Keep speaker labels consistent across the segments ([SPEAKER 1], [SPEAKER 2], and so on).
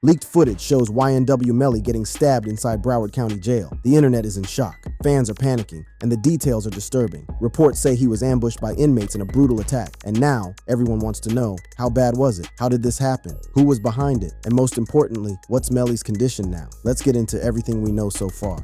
[SPEAKER 1] Leaked footage shows YNW Melly getting stabbed inside Broward County Jail. The internet is in shock. Fans are panicking, and the details are disturbing. Reports say he was ambushed by inmates in a brutal attack. And now, everyone wants to know, how bad was it? How did this happen? Who was behind it? And most importantly, what's Melly's condition now? Let's get into everything we know so far.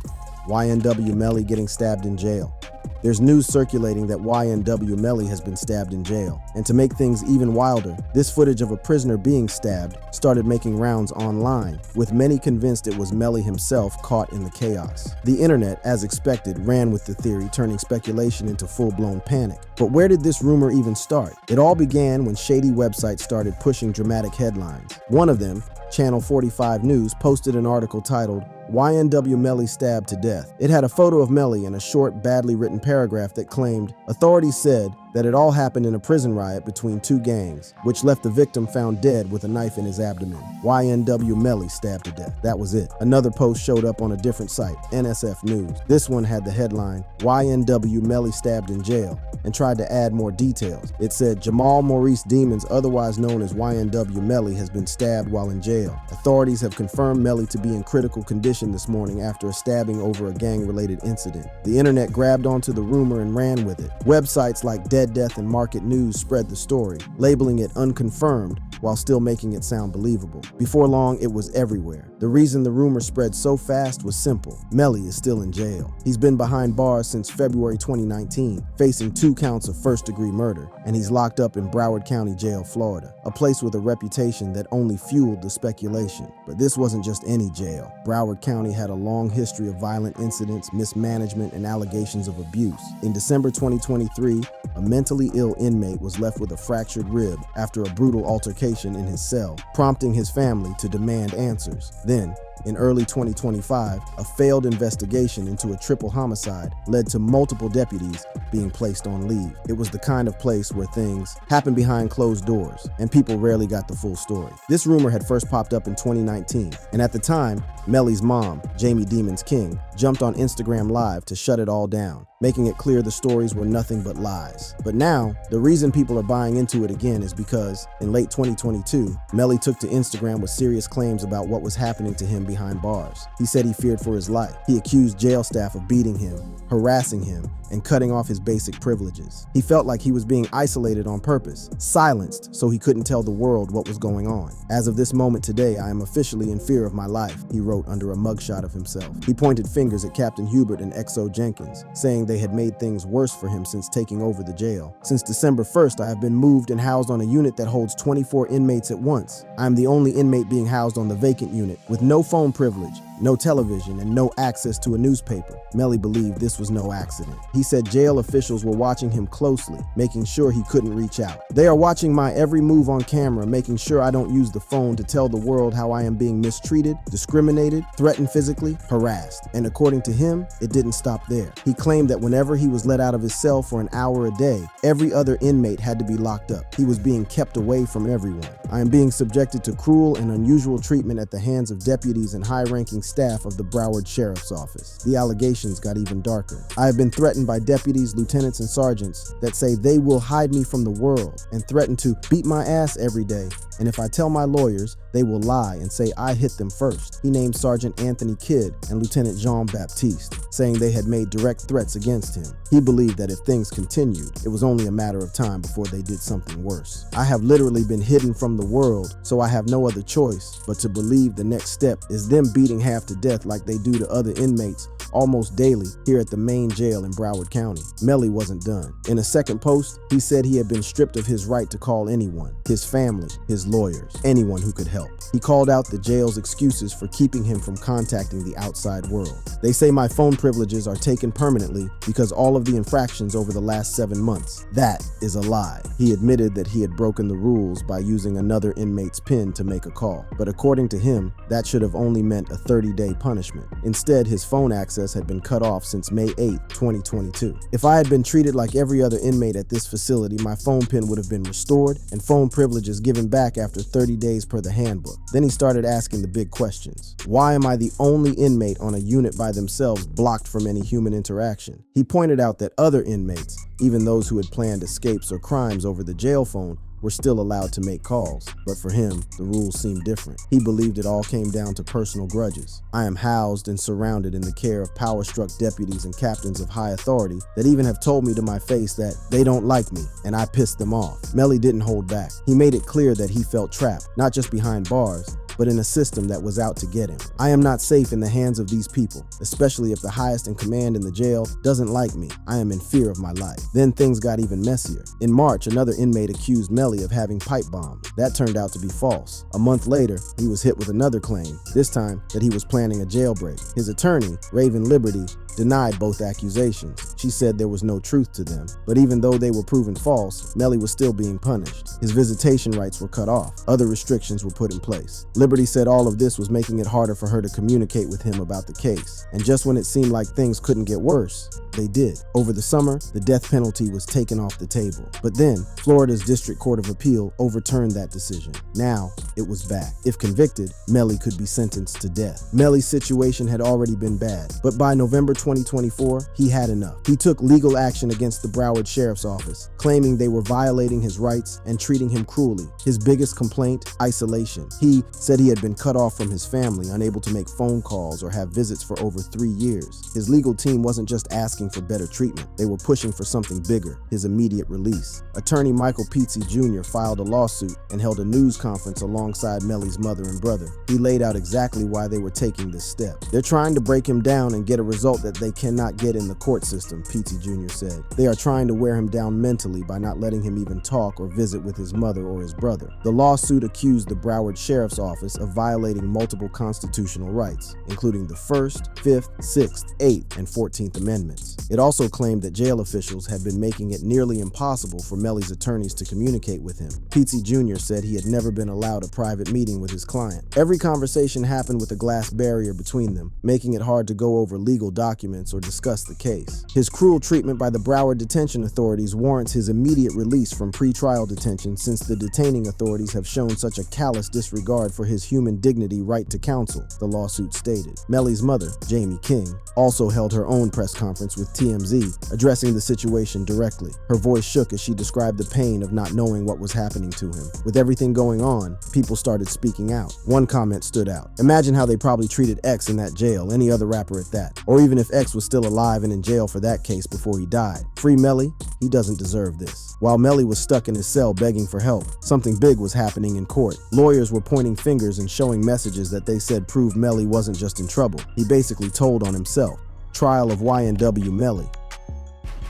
[SPEAKER 1] YNW Melly getting stabbed in jail. There's news circulating that YNW Melly has been stabbed in jail. And to make things even wilder, this footage of a prisoner being stabbed started making rounds online, with many convinced it was Melly himself caught in the chaos. The internet, as expected, ran with the theory, turning speculation into full-blown panic. But where did this rumor even start? It all began when shady websites started pushing dramatic headlines. One of them, Channel 45 News, posted an article titled, YNW Melly stabbed to death. It had a photo of Melly and a short, badly written paragraph that claimed, authorities said that it all happened in a prison riot between two gangs, which left the victim found dead with a knife in his abdomen. YNW Melly stabbed to death. That was it. Another post showed up on a different site, NSF News. This one had the headline, YNW Melly stabbed in jail, and tried to add more details. It said, Jamal Maurice Demons, otherwise known as YNW Melly, has been stabbed while in jail. Authorities have confirmed Melly to be in critical condition this morning after a stabbing over a gang-related incident. The internet grabbed onto the rumor and ran with it. Websites like Dead Death and Market News spread the story, labeling it unconfirmed while still making it sound believable. Before long, it was everywhere. The reason the rumor spread so fast was simple. Melly is still in jail. He's been behind bars since February 2019, facing 2 counts of first-degree murder, and he's locked up in Broward County Jail, Florida, a place with a reputation that only fueled the speculation. But this wasn't just any jail. Broward County had a long history of violent incidents, mismanagement, and allegations of abuse. In December 2023, a mentally ill inmate was left with a fractured rib after a brutal altercation in his cell, prompting his family to demand answers. Then, in early 2025, a failed investigation into a triple homicide led to multiple deputies being placed on leave. It was the kind of place where things happen behind closed doors, and people rarely got the full story. This rumor had first popped up in 2019, and at the time, Melly's mom, Jamie Demons King, jumped on Instagram Live to shut it all down, making it clear the stories were nothing but lies. But now, the reason people are buying into it again is because, in late 2022, Melly took to Instagram with serious claims about what was happening to him behind bars. He said he feared for his life. He accused jail staff of beating him, harassing him, and cutting off his basic privileges. He felt like he was being isolated on purpose, silenced so he couldn't tell the world what was going on. As of this moment today, I am officially in fear of my life, he wrote under a mugshot of himself. He pointed fingers at Captain Hubert and XO Jenkins, saying they had made things worse for him since taking over the jail. Since December 1st, I have been moved and housed on a unit that holds 24 inmates at once. I am the only inmate being housed on the vacant unit, with no phone privilege, no television, and no access to a newspaper. Melly believed this was no accident. He said jail officials were watching him closely, making sure he couldn't reach out. They are watching my every move on camera, making sure I don't use the phone to tell the world how I am being mistreated, discriminated, threatened physically, harassed. And according to him, it didn't stop there. He claimed that whenever he was let out of his cell for an hour a day, every other inmate had to be locked up. He was being kept away from everyone. I am being subjected to cruel and unusual treatment at the hands of deputies and high-ranking staff of the Broward Sheriff's Office. The allegations got even darker. I have been threatened by deputies, lieutenants, and sergeants that say they will hide me from the world and threaten to beat my ass every day. And if I tell my lawyers, they will lie and say I hit them first. He named Sergeant Anthony Kidd and Lieutenant Jean Baptiste, saying they had made direct threats against him. He believed that if things continued, it was only a matter of time before they did something worse. I have literally been hidden from the world, so I have no other choice but to believe the next step is them beating half to death like they do to other inmates almost daily here at the main jail in Broward County. Melly wasn't done. In a second post, he said he had been stripped of his right to call anyone, his family, his lawyers, anyone who could help. He called out the jail's excuses for keeping him from contacting the outside world. They say my phone privileges are taken permanently because all of the infractions over the last 7 months. That is a lie. He admitted that he had broken the rules by using another inmate's PIN to make a call, but according to him, that should have only meant a 30-day punishment. Instead, his phone access had been cut off since May 8, 2022. If I had been treated like every other inmate at this facility, my phone PIN would have been restored and phone privileges given back after 30 days per the handbook. Then he started asking the big questions. Why am I the only inmate on a unit by themselves blocked from any human interaction? He pointed out that other inmates, even those who had planned escapes or crimes over the jail phone, were still allowed to make calls, but for him, the rules seemed different. He believed it all came down to personal grudges. I am housed and surrounded in the care of power-struck deputies and captains of high authority that even have told me to my face that they don't like me, and I pissed them off. Melly didn't hold back. He made it clear that he felt trapped, not just behind bars, but in a system that was out to get him. I am not safe in the hands of these people, especially if the highest in command in the jail doesn't like me. I am in fear of my life. Then things got even messier. In March, another inmate accused Melly of having pipe bombs. That turned out to be false. A month later, he was hit with another claim, this time that he was planning a jailbreak. His attorney, Raven Liberty, denied both accusations. She said there was no truth to them, but even though they were proven false, Melly was still being punished. His visitation rights were cut off. Other restrictions were put in place. Liberty said all of this was making it harder for her to communicate with him about the case. And just when it seemed like things couldn't get worse, they did. Over the summer, the death penalty was taken off the table. But then, Florida's District Court of Appeal overturned that decision. Now, it was back. If convicted, Melly could be sentenced to death. Melly's situation had already been bad, but by November 2024, he had enough. He took legal action against the Broward Sheriff's Office, claiming they were violating his rights and treating him cruelly. His biggest complaint, isolation. He said he had been cut off from his family, unable to make phone calls or have visits for over 3 years. His legal team wasn't just asking for better treatment. They were pushing for something bigger, his immediate release. Attorney Michael Pizzi Jr. filed a lawsuit and held a news conference alongside Melly's mother and brother. He laid out exactly why they were taking this step. They're trying to break him down and get a result that they cannot get in the court system, Pizzi Jr. said. They are trying to wear him down mentally by not letting him even talk or visit with his mother or his brother. The lawsuit accused the Broward Sheriff's Office of violating multiple constitutional rights, including the 1st, 5th, 6th, 8th, and 14th Amendments. It also claimed that jail officials had been making it nearly impossible for Melly's attorneys to communicate with him. Pizzi Jr. said he had never been allowed a private meeting with his client. Every conversation happened with a glass barrier between them, making it hard to go over legal documents or discuss the case. His cruel treatment by the Broward detention authorities warrants his immediate release from pretrial detention, since the detaining authorities have shown such a callous disregard for his human dignity right to counsel, the lawsuit stated. Melly's mother, Jamie King, also held her own press conference with TMZ, addressing the situation directly. Her voice shook as she described the pain of not knowing what was happening to him. With everything going on, people started speaking out. One comment stood out. Imagine how they probably treated X in that jail, any other rapper at that. Or even if X was still alive and in jail for that case before he died. Free Melly? He doesn't deserve this. While Melly was stuck in his cell begging for help, something big was happening in court. Lawyers were pointing fingers and showing messages that they said proved Melly wasn't just in trouble. He basically told on himself. Trial of YNW Melly.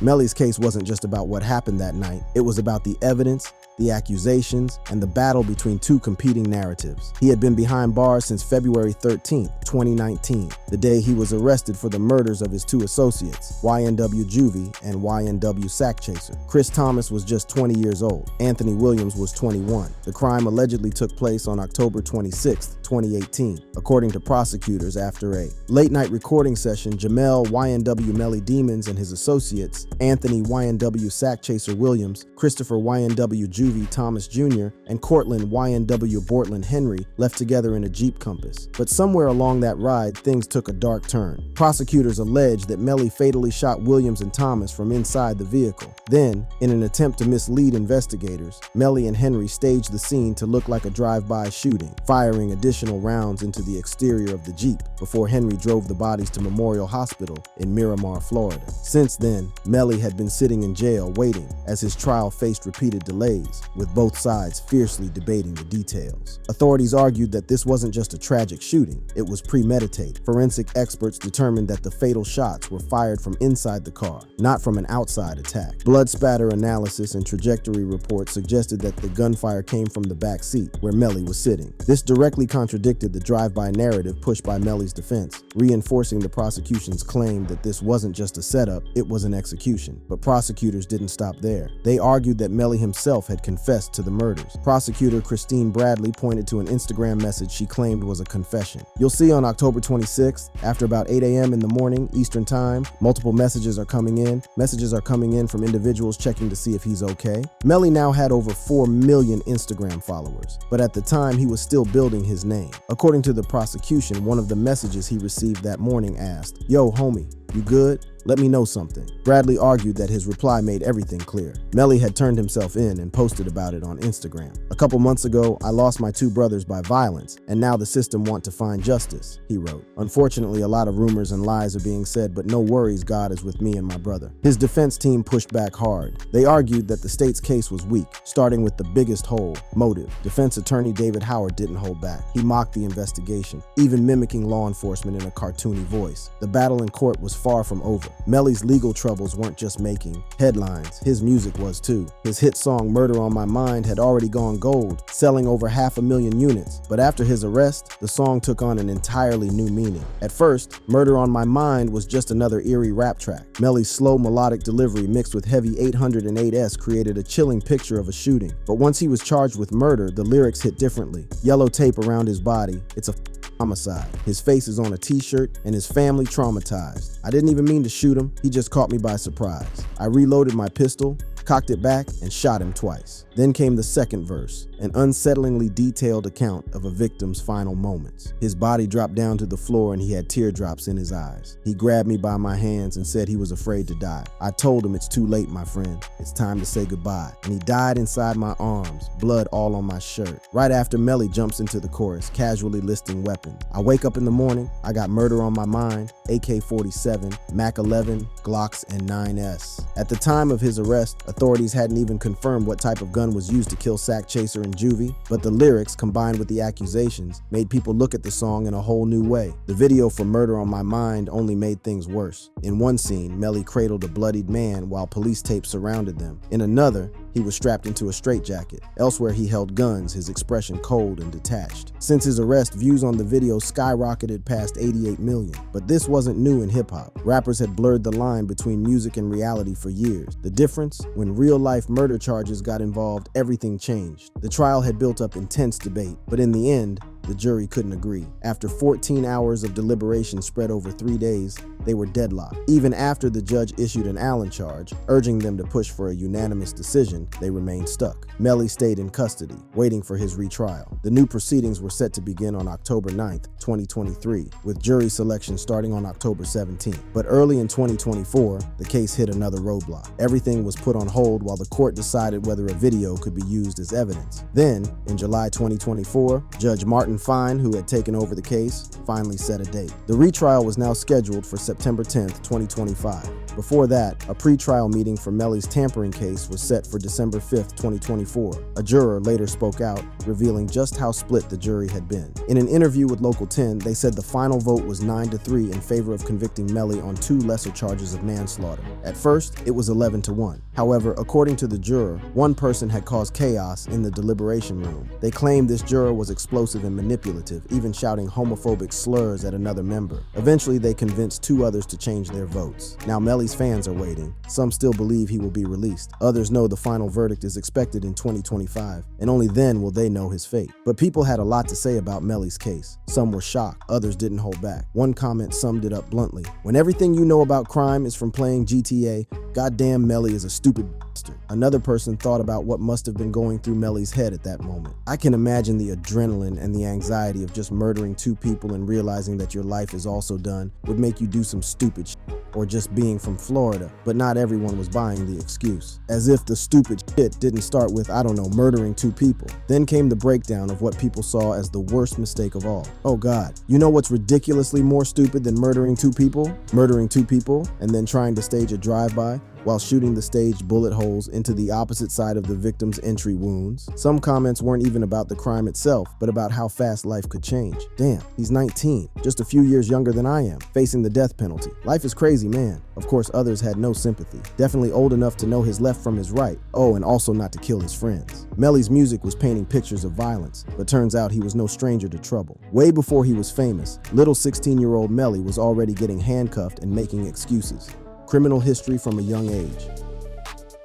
[SPEAKER 1] Melly's case wasn't just about what happened that night. It was about the evidence, the accusations, and the battle between two competing narratives. He had been behind bars since February 13th, 2019, the day he was arrested for the murders of his two associates, YNW Juvie and YNW Sack Chaser. Chris Thomas was just 20 years old. Anthony Williams was 21. The crime allegedly took place on October 26th, 2018, according to prosecutors after a late-night recording session. Jamel YNW Melly Demons and his associates, Anthony YNW Sack Chaser Williams, Christopher YNW Juvie Thomas Jr., and Cortland YNW Bortland Henry left together in a Jeep Compass. But somewhere along that ride, things took a dark turn. Prosecutors alleged that Melly fatally shot Williams and Thomas from inside the vehicle. Then, in an attempt to mislead investigators, Melly and Henry staged the scene to look like a drive-by shooting, firing additional rounds into the exterior of the Jeep before Henry drove the bodies to Memorial Hospital in Miramar, Florida. Since then, Melly had been sitting in jail waiting as his trial faced repeated delays, with both sides fiercely debating the details. Authorities argued that this wasn't just a tragic shooting, it was premeditated. Forensic experts determined that the fatal shots were fired from inside the car, not from an outside attack. Blood spatter analysis and trajectory reports suggested that the gunfire came from the back seat, where Melly was sitting. This directly contradicted the drive-by narrative pushed by Melly's defense, reinforcing the prosecution's claim that this wasn't just a setup, it was an execution. But prosecutors didn't stop there. They argued that Melly himself had confessed to the murders. Prosecutor Christine Bradley pointed to an Instagram message she claimed was a confession. You'll see on October 26th, after about 8 a.m. in the morning, Eastern Time, multiple messages are coming in. Messages are coming in from individuals checking to see if he's okay. Melly now had over 4 million Instagram followers, but at the time he was still building his name. According to the prosecution, one of the messages he received that morning asked, "Yo, homie, you good? Let me know something. Bradley argued that his reply made everything clear. Melly had turned himself in and posted about it on Instagram. A couple months ago, I lost my 2 brothers by violence, and now the system want to find justice, he wrote. Unfortunately, a lot of rumors and lies are being said, but no worries, God is with me and my brother. His defense team pushed back hard. They argued that the state's case was weak, starting with the biggest hole, motive. Defense attorney David Howard didn't hold back. He mocked the investigation, even mimicking law enforcement in a cartoony voice. The battle in court was far from over. Melly's legal troubles weren't just making headlines, his music was too. His hit song Murder on My Mind had already gone gold, selling over 500,000 units. But after his arrest, the song took on an entirely new meaning. At first, Murder on My Mind was just another eerie rap track. Melly's slow melodic delivery mixed with heavy 808s created a chilling picture of a shooting. But once he was charged with murder, the lyrics hit differently. Yellow tape around his body, it's a homicide. His face is on a t-shirt and his family traumatized. I didn't even mean to shoot him, he just caught me by surprise. I reloaded my pistol, cocked it back, and shot him twice. Then came the second verse, an unsettlingly detailed account of a victim's final moments. His body dropped down to the floor and he had teardrops in his eyes. He grabbed me by my hands and said he was afraid to die. I told him, it's too late, my friend. It's time to say goodbye. And he died inside my arms, blood all on my shirt. Right after, Melly jumps into the chorus, casually listing weapons. I wake up in the morning, I got murder on my mind, AK-47, Mac-11, Glocks, and 9S. At the time of his arrest, authorities hadn't even confirmed what type of gun was used to kill Sack Chaser and Juvie, but the lyrics, combined with the accusations, made people look at the song in a whole new way. The video for Murder on My Mind only made things worse. In one scene, Melly cradled a bloodied man while police tape surrounded them. In another, he was strapped into a straitjacket. Elsewhere, he held guns, his expression cold and detached. Since his arrest, views on the video skyrocketed past 88 million. But this wasn't new in hip-hop. Rappers had blurred the line between music and reality for years. The difference? When real-life murder charges got involved, everything changed. The trial had built up intense debate, but in the end, the jury couldn't agree. After 14 hours of deliberation spread over 3 days, they were deadlocked. Even after the judge issued an Allen charge, urging them to push for a unanimous decision, they remained stuck. Melly stayed in custody, waiting for his retrial. The new proceedings were set to begin on October 9th, 2023, with jury selection starting on October 17th. But early in 2024, the case hit another roadblock. Everything was put on hold while the court decided whether a video could be used as evidence. Then, in July 2024, Judge Martin Fine, who had taken over the case, finally set a date. The retrial was now scheduled for September 10th, 2025. Before that, a pre-trial meeting for Melly's tampering case was set for December 5th, 2024. A juror later spoke out, revealing just how split the jury had been. In an interview with Local 10, they said the final vote was 9-3 in favor of convicting Melly on 2 lesser charges of manslaughter. At first, it was 11-1. However, according to the juror, one person had caused chaos in the deliberation room. They claimed this juror was explosive and manipulative, even shouting homophobic slurs at another member. Eventually, they convinced 2 others to change their votes. Now Melly's fans are waiting. Some still believe he will be released. Others know the final verdict is expected in 2025, and only then will they know his fate. But people had a lot to say about Melly's case. Some were shocked, others didn't hold back. One comment summed it up bluntly. When everything you know about crime is from playing GTA, goddamn Melly is a stupid bastard. Another person thought about what must have been going through Melly's head at that moment. I can imagine the adrenaline and the anxiety of just murdering 2 people and realizing that your life is also done would make you do some stupid shit. Or just being from Florida, but not everyone was buying the excuse. As if the stupid shit didn't start with, I don't know, murdering 2 people. Then came the breakdown of what people saw as the worst mistake of all. Oh God, you know what's ridiculously more stupid than murdering 2 people? Murdering 2 people and then trying to stage a drive-by while shooting the staged bullet holes into the opposite side of the victim's entry wounds. Some comments weren't even about the crime itself, but about how fast life could change. Damn, he's 19, just a few years younger than I am, facing the death penalty. Life is crazy, man. Of course, others had no sympathy. Definitely old enough to know his left from his right. Oh, and also not to kill his friends. Melly's music was painting pictures of violence, but turns out he was no stranger to trouble. Way before he was famous, little 16-year-old Melly was already getting handcuffed and making excuses. Criminal history from a young age.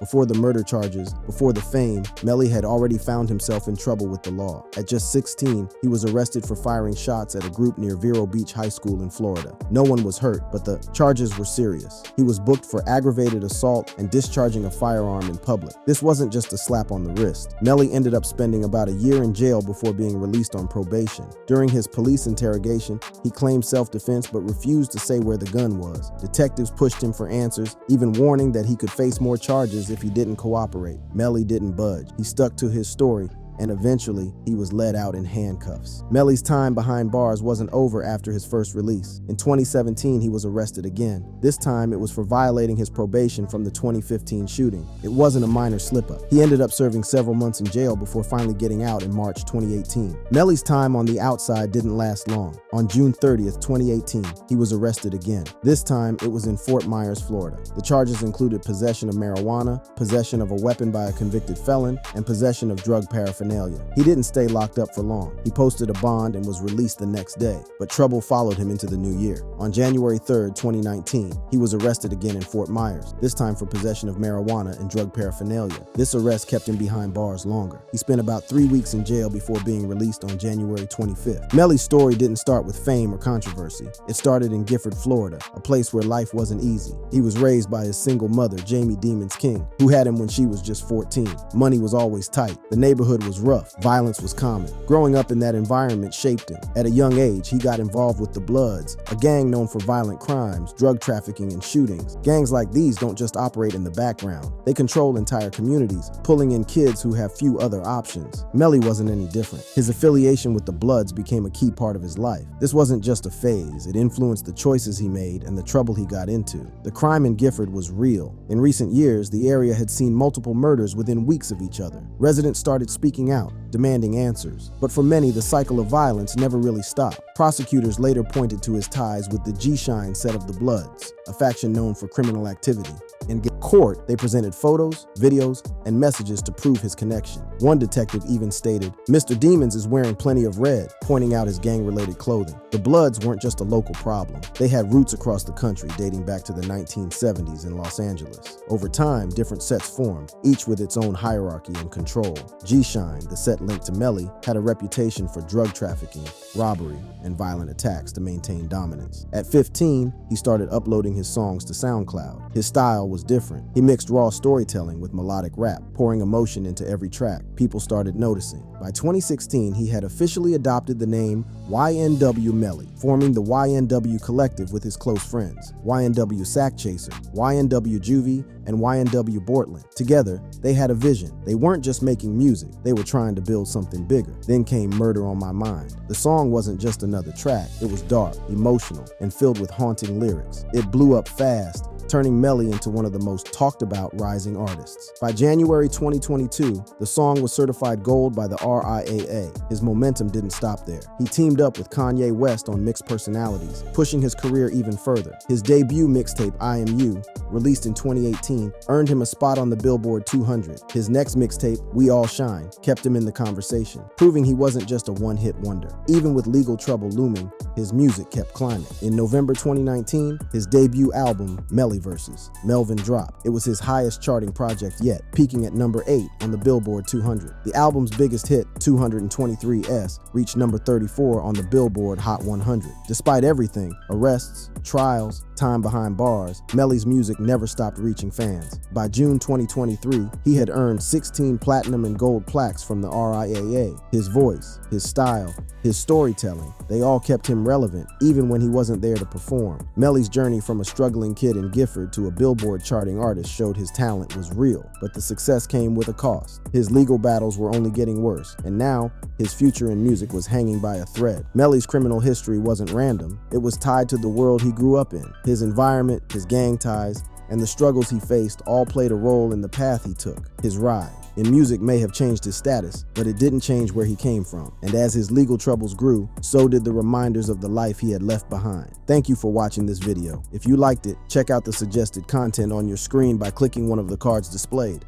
[SPEAKER 1] Before the murder charges, before the fame, Melly had already found himself in trouble with the law. At just 16, he was arrested for firing shots at a group near Vero Beach High School in Florida. No one was hurt, but the charges were serious. He was booked for aggravated assault and discharging a firearm in public. This wasn't just a slap on the wrist. Melly ended up spending about a year in jail before being released on probation. During his police interrogation, he claimed self-defense but refused to say where the gun was. Detectives pushed him for answers, even warning that he could face more charges if he didn't cooperate. Melly didn't budge. He stuck to his story, and eventually, he was led out in handcuffs. Melly's time behind bars wasn't over after his first release. In 2017, he was arrested again. This time, it was for violating his probation from the 2015 shooting. It wasn't a minor slip-up. He ended up serving several months in jail before finally getting out in March 2018. Melly's time on the outside didn't last long. On June 30th, 2018, he was arrested again. This time, it was in Fort Myers, Florida. The charges included possession of marijuana, possession of a weapon by a convicted felon, and possession of drug paraphernalia. He didn't stay locked up for long. He posted a bond and was released the next day, but trouble followed him into the new year. On January 3rd, 2019, he was arrested again in Fort Myers, this time for possession of marijuana and drug paraphernalia. This arrest kept him behind bars longer. He spent about 3 weeks in jail before being released on January 25th. Melly's story didn't start with fame or controversy. It started in Gifford, Florida, a place where life wasn't easy. He was raised by his single mother, Jamie Demons King, who had him when she was just 14. Money was always tight. The neighborhood was rough. Violence was common. Growing up in that environment shaped him. At a young age, he got involved with the Bloods, a gang known for violent crimes, drug trafficking, and shootings. Gangs like these don't just operate in the background. They control entire communities, pulling in kids who have few other options. Melly wasn't any different. His affiliation with the Bloods became a key part of his life. This wasn't just a phase. It influenced the choices he made and the trouble he got into. The crime in Gifford was real. In recent years, the area had seen multiple murders within weeks of each other. Residents started speaking out, demanding answers. But for many, the cycle of violence never really stopped. Prosecutors later pointed to his ties with the G-Shine set of the Bloods, a faction known for criminal activity. In court, they presented photos, videos, and messages to prove his connection. One detective even stated, "Mr. Demons is wearing plenty of red," pointing out his gang-related clothing. The Bloods weren't just a local problem. They had roots across the country dating back to the 1970s in Los Angeles. Over time, different sets formed, each with its own hierarchy and control. G-Shine, the set linked to Melly, had a reputation for drug trafficking, robbery, and violent attacks to maintain dominance. At 15, he started uploading his songs to SoundCloud. His style was different. He mixed raw storytelling with melodic rap, pouring emotion into every track. People started noticing. By 2016, he had officially adopted the name YNW Melly, forming the YNW Collective with his close friends, YNW Sack Chaser, YNW Juvie, and YNW Bortland. Together, they had a vision. They weren't just making music, they were trying to build something bigger. Then came Murder on My Mind. The song wasn't just another track, it was dark, emotional, and filled with haunting lyrics. It blew up fast, turning Melly into one of the most talked about rising artists. By January 2022, the song was certified gold by the RIAA. His momentum didn't stop there. He teamed up with Kanye West on Mixed Personalities, pushing his career even further. His debut mixtape, I Am You, released in 2018, earned him a spot on the Billboard 200. His next mixtape, We All Shine, kept him in the conversation, proving he wasn't just a one-hit wonder. Even with legal trouble looming, his music kept climbing. In November 2019, his debut album, Melly Versus, Melvin dropped. It was his highest charting project yet, peaking at number 8 on the Billboard 200. The album's biggest hit, 223S, reached number 34 on the Billboard Hot 100. Despite everything, arrests, trials, time behind bars, Melly's music never stopped reaching fans. By June 2023, he had earned 16 platinum and gold plaques from the RIAA. His voice, his style, his storytelling, they all kept him relevant even when he wasn't there to perform. Melly's journey from a struggling kid in Gifford to a Billboard charting artist showed his talent was real, but the success came with a cost. His legal battles were only getting worse, and now his future in music was hanging by a thread. Melly's criminal history wasn't random, it was tied to the world he grew up in. His environment, his gang ties, and the struggles he faced all played a role in the path he took, his ride. In music may have changed his status, but it didn't change where he came from. And as his legal troubles grew, so did the reminders of the life he had left behind. Thank you for watching this video. If you liked it, check out the suggested content on your screen by clicking one of the cards displayed.